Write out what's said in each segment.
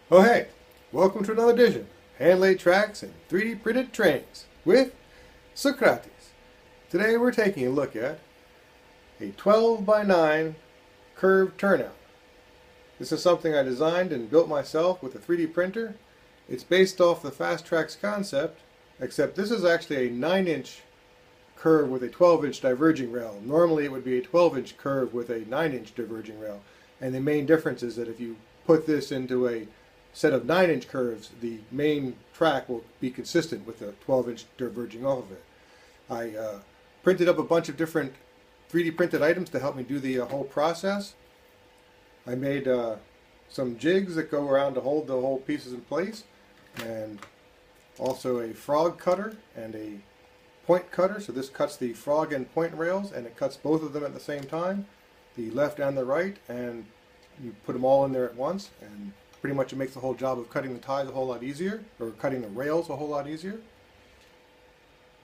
Oh hey, welcome to another edition of Hand-Laid Tracks and 3D Printed Trains with Socrates. Today we're taking a look at a 12 by 9 curved turnout. This is something I designed and built myself with a 3D printer. It's based off the Fast Tracks concept, except this is actually a 9-inch curve with a 12-inch diverging rail. Normally it would be a 12-inch curve with a 9-inch diverging rail, and the main difference is that if you put this into a set of 9-inch curves, the main track will be consistent with the 12-inch diverging off of it. I printed up a bunch of different 3D printed items to help me do the whole process. I made some jigs that go around to hold the whole pieces in place, and also a frog cutter and a point cutter. So this cuts the frog and point rails, and it cuts both of them at the same time, the left and the right, and you put them all in there at once, and pretty much it makes the whole job of cutting the ties a whole lot easier, or cutting the rails a whole lot easier.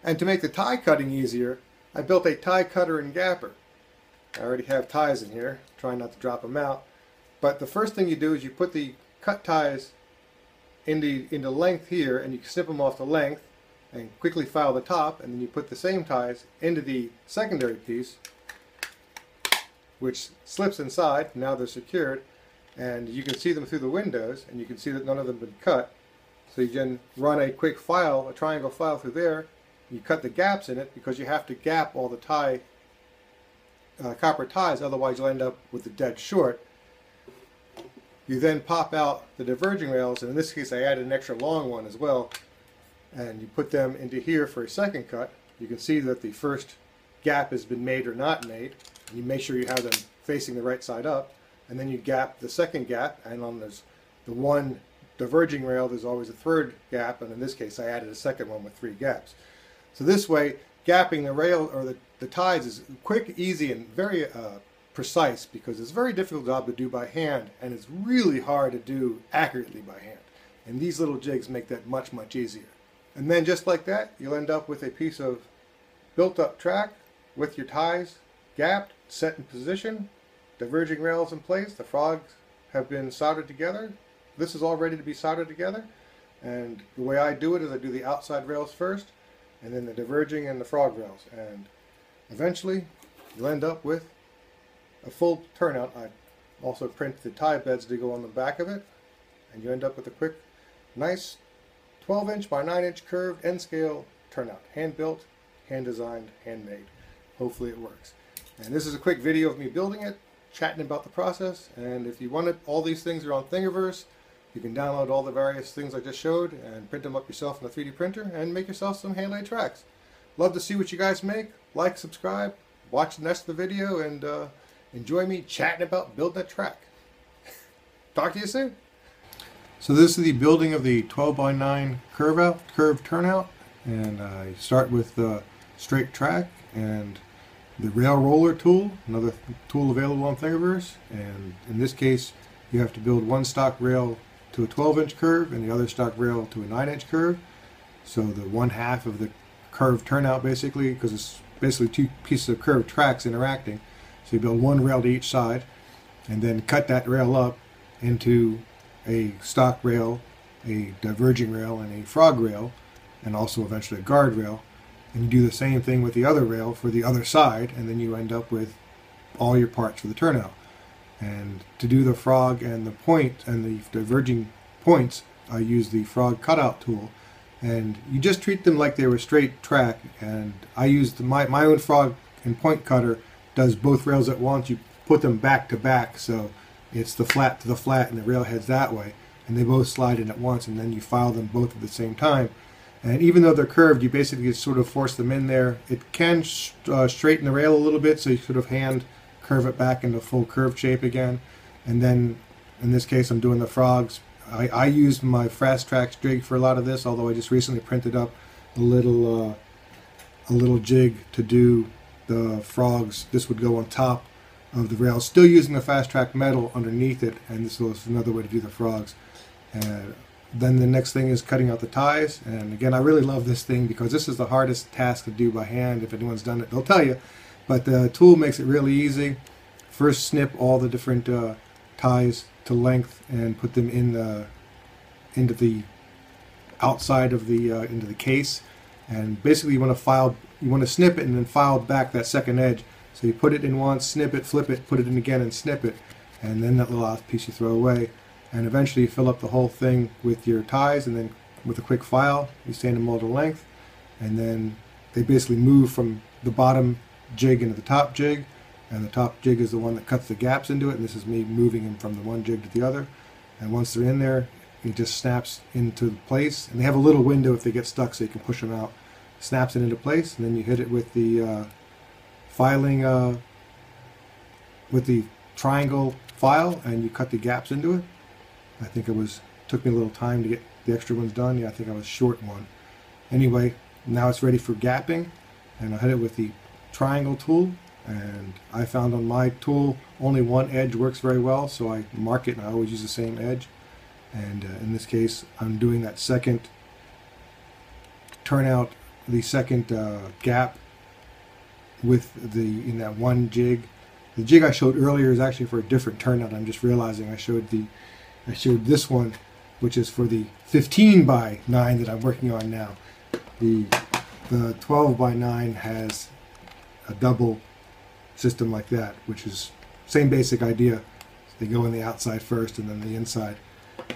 And to make the tie cutting easier, I built a tie cutter and gapper. I already have ties in here, trying not to drop them out. But the first thing you do is you put the cut ties into length here, and you snip them off the length and quickly file the top, and then you put the same ties into the secondary piece, which slips inside. Now they're secured, and you can see them through the windows, and you can see that none of them have been cut. So you can run a quick file, a triangle file through there. You cut the gaps in it because you have to gap all the copper ties, otherwise you'll end up with the dead short. You then pop out the diverging rails, and in this case I added an extra long one as well, and you put them into here for a second cut. You can see that the first gap has been made or not made, and you make sure you have them facing the right side up, and then you gap the second gap, and on the one diverging rail there's always a third gap, and in this case I added a second one with 3 gaps. So this way, gapping the rail or the ties is quick, easy, and very precise, because it's a very difficult job to do by hand, and it's really hard to do accurately by hand. And these little jigs make that much, much easier. And then just like that, you'll end up with a piece of built-up track with your ties gapped, set in position, diverging rails in place. The frogs have been soldered together. This is all ready to be soldered together. And the way I do it is I do the outside rails first, and then the diverging and the frog rails. And eventually, you'll end up with a full turnout. I also print the tie beds to go on the back of it, and you end up with a quick, nice 12-inch by 9-inch curved N-scale turnout. Hand-built, hand-designed, handmade. Hopefully it works. And this is a quick video of me building it, chatting about the process, and if you want it, all these things are on Thingiverse. You can download all the various things I just showed and print them up yourself in a 3D printer and make yourself some hand-laid tracks. Love to see what you guys make. Like, subscribe, watch the rest of the video, and enjoy me chatting about building a track. Talk to you soon. So this is the building of the 12 by 9 curved turnout, and I start with the straight track and the rail roller tool, another tool available on Thingiverse. And in this case, you have to build one stock rail to a 12-inch curve and the other stock rail to a 9-inch curve. So the one half of the curved turnout, basically, because it's basically 2 pieces of curved tracks interacting. So you build one rail to each side, and then cut that rail up into a stock rail, a diverging rail, and a frog rail, and also eventually a guard rail. And you do the same thing with the other rail for the other side, and then you end up with all your parts for the turnout. And to do the frog and the point and the diverging points, I use the frog cutout tool, and you just treat them like they were straight track. And I used my own frog and point cutter does both rails at once. You put them back to back, so it's the flat to the flat and the rail heads that way, and they both slide in at once, and then you file them both at the same time. And even though they're curved, you basically just sort of force them in there. It can straighten the rail a little bit, so you sort of hand curve it back into full curved shape again. And then in this case I'm doing the frogs. I used my Fast Tracks jig for a lot of this, although I just recently printed up a little jig to do the frogs. This would go on top of the rail, still using the Fast Track metal underneath it, and this was another way to do the frogs. Then the next thing is cutting out the ties, and again I really love this thing because this is the hardest task to do by hand. If anyone's done it, they'll tell you, but the tool makes it really easy. First snip all the different ties to length and put them in the into the outside of the into the case, and basically you want to snip it and then file back that second edge. So you put it in once, snip it, flip it, put it in again, and snip it, and then that little last piece you throw away. And eventually you fill up the whole thing with your ties, and then with a quick file you sand them all to length, and then they basically move from the bottom jig into the top jig, and the top jig is the one that cuts the gaps into it, and this is me moving them from the one jig to the other. And once they're in there, it just snaps into place, and they have a little window if they get stuck so you can push them out. Snaps it into place, and then you hit it with the filing with the triangle file, and you cut the gaps into it. I think took me a little time to get the extra ones done. Yeah, I think I was short one. Anyway, now it's ready for gapping, and I hit it with the triangle tool, and I found on my tool only one edge works very well, so I mark it and I always use the same edge. And in this case I'm doing that second turnout, the second gap with in that one jig. The jig I showed earlier is actually for a different turnout. I'm just realizing I showed this one, which is for the 15 by 9 that I'm working on now. The 12 by 9 has a double system like that, which is same basic idea. They go in the outside first and then the inside,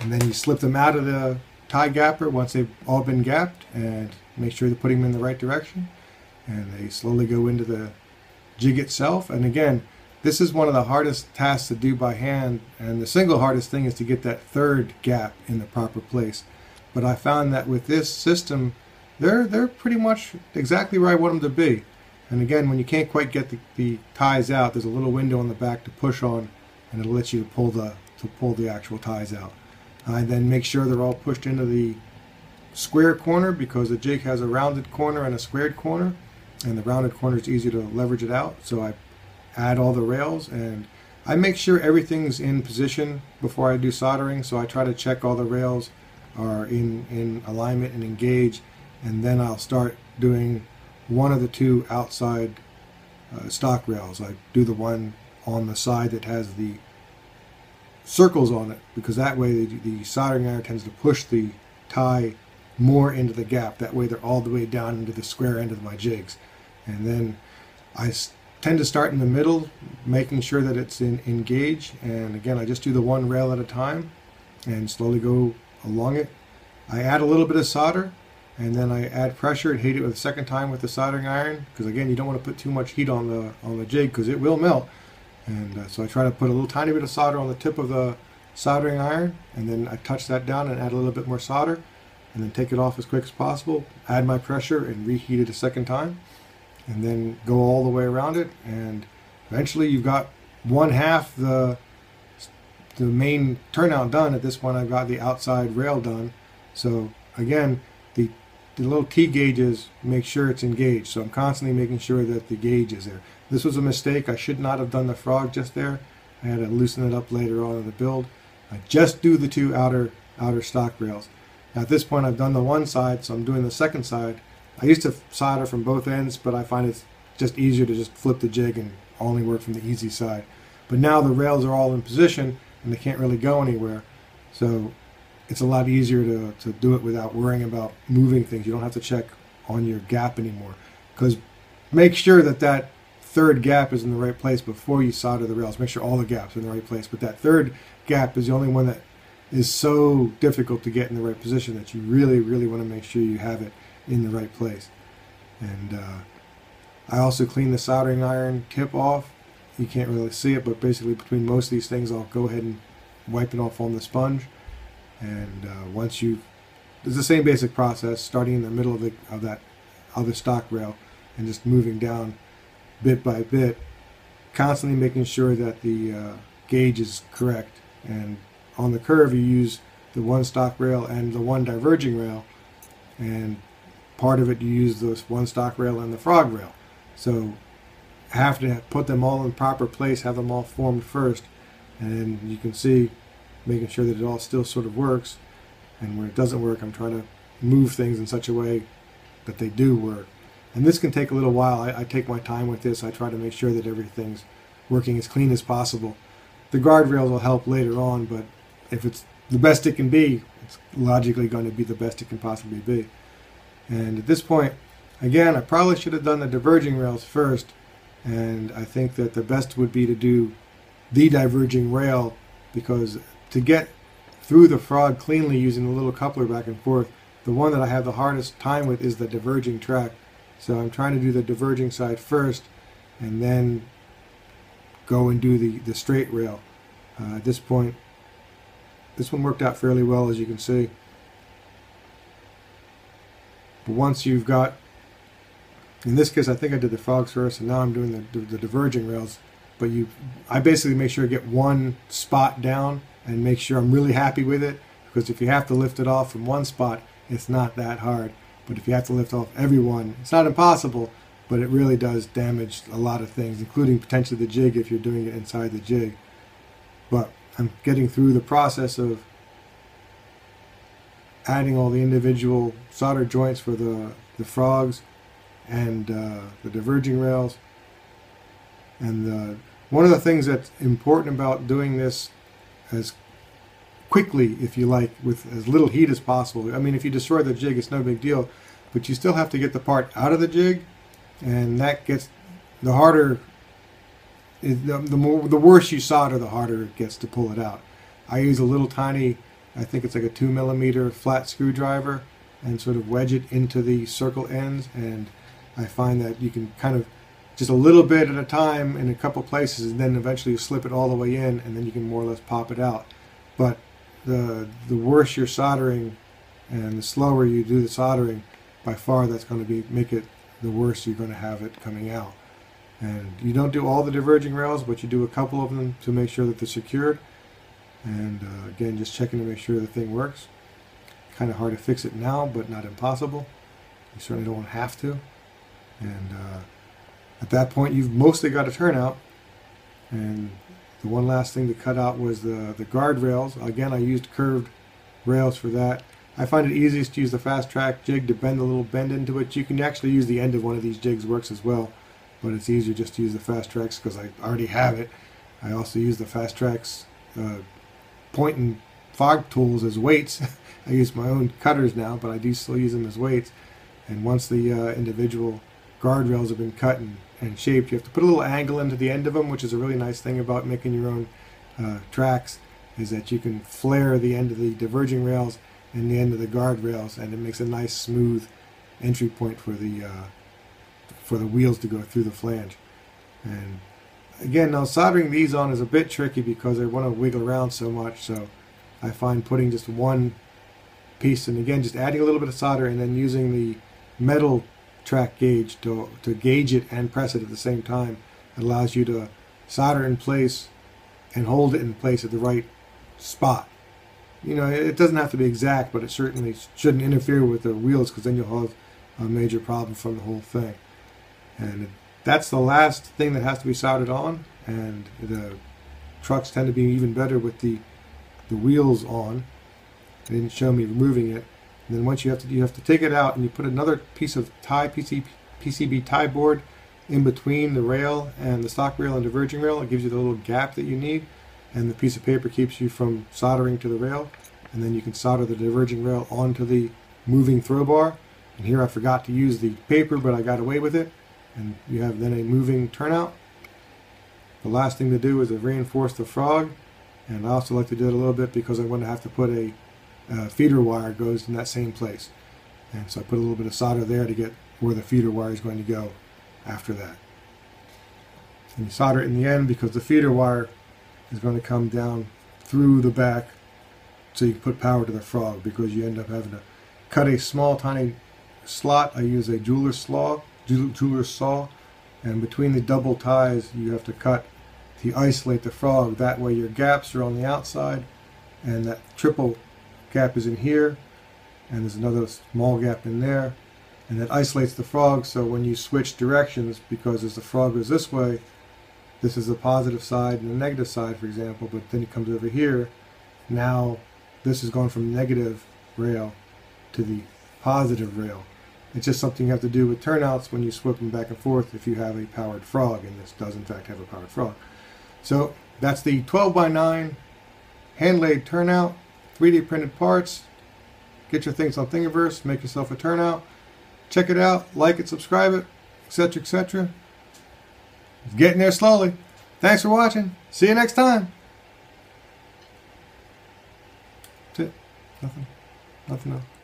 and then you slip them out of the tie gapper once they've all been gapped, and make sure you're putting them in the right direction, and they slowly go into the jig itself. And again, this is one of the hardest tasks to do by hand, and the single hardest thing is to get that third gap in the proper place. But I found that with this system, they're pretty much exactly where I want them to be. And again, when you can't quite get the ties out, there's a little window on the back to push on, and it'll let you pull the actual ties out. I then make sure they're all pushed into the square corner, because the jig has a rounded corner and a squared corner, and the rounded corner is easy to leverage it out. So I add all the rails, and I make sure everything's in position before I do soldering. So I try to check all the rails are in alignment and engaged, and then I'll start doing one of the two outside stock rails. I do the one on the side that has the circles on it, because that way the soldering iron tends to push the tie more into the gap. That way they're all the way down into the square end of my jigs. And then I tend to start in the middle, making sure that it's engaged. And again, I just do the one rail at a time and slowly go along it. I add a little bit of solder, and then I add pressure and heat it with the second time with the soldering iron, because again, you don't want to put too much heat on the jig, because it will melt. And so I try to put a little tiny bit of solder on the tip of the soldering iron, and then I touch that down and add a little bit more solder, and then take it off as quick as possible, add my pressure and reheat it a second time, and then go all the way around it. And eventually you've got one half the main turnout done. At this point I've got the outside rail done. So again, the little T gauges make sure it's engaged, so I'm constantly making sure that the gauge is there. This was a mistake. I should not have done the frog just there. I had to loosen it up later on in the build. I just do the two outer stock rails. Now at this point I've done the one side, so I'm doing the second side. I used to solder from both ends, but I find it's just easier to just flip the jig and only work from the easy side. But now the rails are all in position and they can't really go anywhere, so it's a lot easier to do it without worrying about moving things. You don't have to check on your gap anymore, because make sure that third gap is in the right place before you solder the rails. Make sure all the gaps are in the right place, but that third gap is the only one that is so difficult to get in the right position that you really, really want to make sure you have it in the right place. And I also clean the soldering iron tip off. You can't really see it, but basically between most of these things I'll go ahead and wipe it off on the sponge. And once it's the same basic process, starting in the middle of that other stock rail and just moving down bit by bit, constantly making sure that the gauge is correct. And on the curve you use the one stock rail and the one diverging rail, and part of it you use this one stock rail and the frog rail. So I have to put them all in proper place, have them all formed first, and you can see, making sure that it all still sort of works. And where it doesn't work, I'm trying to move things in such a way that they do work. And this can take a little while. I take my time with this. I try to make sure that everything's working as clean as possible. The guardrails will help later on, but if it's the best it can be, It's logically going to be the best it can possibly be. And at this point, again, I probably should have done the diverging rails first, and I think that the best would be to do the diverging rail, because to get through the frog cleanly using the little coupler back and forth, the one that I have the hardest time with is the diverging track. So I'm trying to do the diverging side first and then go and do the straight rail. At this point, this one worked out fairly well, as you can see. But once you've got, in this case I think I did the frogs first, and now I'm doing the diverging rails. But I basically make sure I get one spot down and make sure I'm really happy with it, because if you have to lift it off from one spot, it's not that hard. But if you have to lift off every one, it's not impossible, but it really does damage a lot of things, including potentially the jig if you're doing it inside the jig. But I'm getting through the process of adding all the individual solder joints for the frogs and the diverging rails. And one of the things that's important about doing this as quickly, if you like, with as little heat as possible. I mean, if you destroy the jig, it's no big deal, but you still have to get the part out of the jig, and that gets the harder. The worse you solder, the harder it gets to pull it out. I use a little tiny, I think it's like a 2mm flat screwdriver, and sort of wedge it into the circle ends, and I find that you can kind of just a little bit at a time in a couple places, and then eventually you slip it all the way in, and then you can more or less pop it out. But the worse you're soldering and the slower you do the soldering, by far that's going to make it the worse you're going to have it coming out. And you don't do all the diverging rails, but you do a couple of them to make sure that they're secured. And again, just checking to make sure the thing works. Kind of hard to fix it now, but not impossible. You certainly don't have to. And at that point, you've mostly got a turnout. And the one last thing to cut out was the guardrails. Again, I used curved rails for that. I find it easiest to use the Fast Track jig to bend a little bend into it. You can actually use the end of one of these jigs, works as well, but it's easier just to use the Fast Tracks because I already have it. I also use the Fast Tracks point and fog tools as weights. I use my own cutters now, but I do still use them as weights. And once the individual guardrails have been cut and shaped, you have to put a little angle into the end of them, which is a really nice thing about making your own tracks, is that you can flare the end of the diverging rails and the end of the guardrails, and it makes a nice smooth entry point for the wheels to go through the flange. And again, now soldering these on is a bit tricky because they want to wiggle around so much, so I find putting just one piece, and again just adding a little bit of solder and then using the metal track gauge to gauge it and press it at the same time. It allows you to solder in place and hold it in place at the right spot. You know, it doesn't have to be exact, but it certainly shouldn't interfere with the wheels, because then you'll have a major problem from the whole thing. And that's the last thing that has to be soldered on, and the trucks tend to be even better with the wheels on. They didn't show me removing it. And then once you have to take it out, and you put another piece of PCB tie board in between the rail and the stock rail and diverging rail. It gives you the little gap that you need, and the piece of paper keeps you from soldering to the rail. And then you can solder the diverging rail onto the moving throw-bar. And here I forgot to use the paper, but I got away with it. And you have then a moving turnout. The last thing to do is to reinforce the frog, and I also like to do it a little bit because I want to have to put a feeder wire goes in that same place, and so I put a little bit of solder there to get where the feeder wire is going to go after that. And you solder it in the end because the feeder wire is going to come down through the back, so you can put power to the frog, because you end up having to cut a small tiny slot. I use a jeweler's saw, and between the double ties you have to cut to isolate the frog. That way your gaps are on the outside, and that triple gap is in here, and there's another small gap in there, and that isolates the frog. So when you switch directions, because as the frog goes this way, this is the positive side and the negative side, for example, but then it comes over here, now this is going from negative rail to the positive rail. It's just something you have to do with turnouts when you swip them back and forth if you have a powered frog, and this does in fact have a powered frog. So that's the 12x9 hand-laid turnout, 3D printed parts. Get your things on Thingiverse. Make yourself a turnout. Check it out. Like it, subscribe it, etc., etc. It's getting there slowly. Thanks for watching. See you next time. That's it. Nothing else.